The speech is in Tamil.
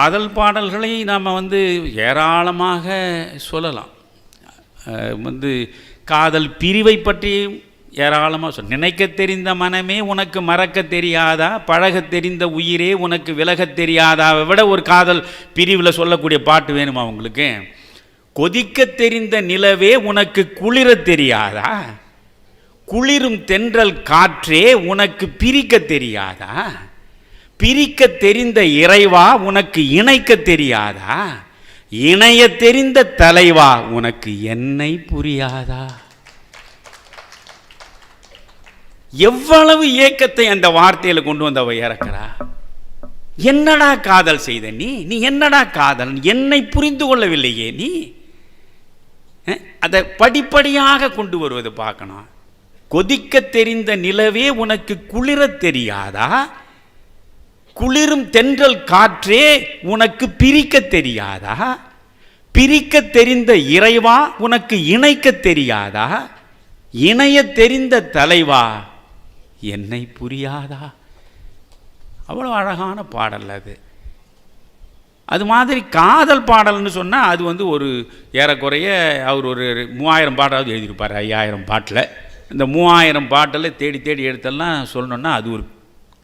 காதல் பாடல்களை நாம் ஏராளமாக சொல்லலாம். காதல் பிரிவை பற்றியும் ஏராளமாக நினைக்க தெரிந்த மனமே உனக்கு மறக்க தெரியாதா, பழக தெரிந்த உயிரே உனக்கு விலக தெரியாதாவை விட ஒரு காதல் பிரிவில் சொல்லக்கூடிய பாட்டு வேணுமா உங்களுக்கு? கொதிக்க தெரிந்த நிலவே உனக்கு குளிர தெரியாதா, குளிரும் தென்றல் காற்றே உனக்கு பிரிக்க தெரியாதா, பிரிக்க தெரிந்த இறைவா உனக்கு இணைக்க தெரியாதா, இணைய தெரிந்த தலைவா உனக்கு என்னை புரியாதா? எவ்வளவு ஏக்கத்தை அந்த வார்த்தையில் கொண்டு வந்தவ இறக்கிறா. என்னடா காதல் செய்த நீ என்னடா காதல், என்னை புரிந்து கொள்ளவில்லையே நீ. அதை படிப்படியாக கொண்டு வருவது பார்க்கணும். கொதிக்க தெரிந்த நிலவே உனக்கு குளிர தெரியாதா, குளிரும் தென்றல் காற்றே உனக்கு பிரிக்க தெரியாதா, பிரிக்க தெரிந்த இறைவா உனக்கு இணைக்க தெரியாதா, இணைய தெரிந்த தலைவா என்னை புரியாதா? அவ்வளோ அழகான பாடல் அது. அது மாதிரி காதல் பாடல்னு சொன்னால் அது ஒரு ஏறக்குறைய அவர் ஒரு 3000 பாட்டாவது எழுதியிருப்பார். 5000 பாட்டில் இந்த 3000 பாட்டில் தேடி தேடி எடுத்தெல்லாம் சொல்லணுன்னா அது ஒரு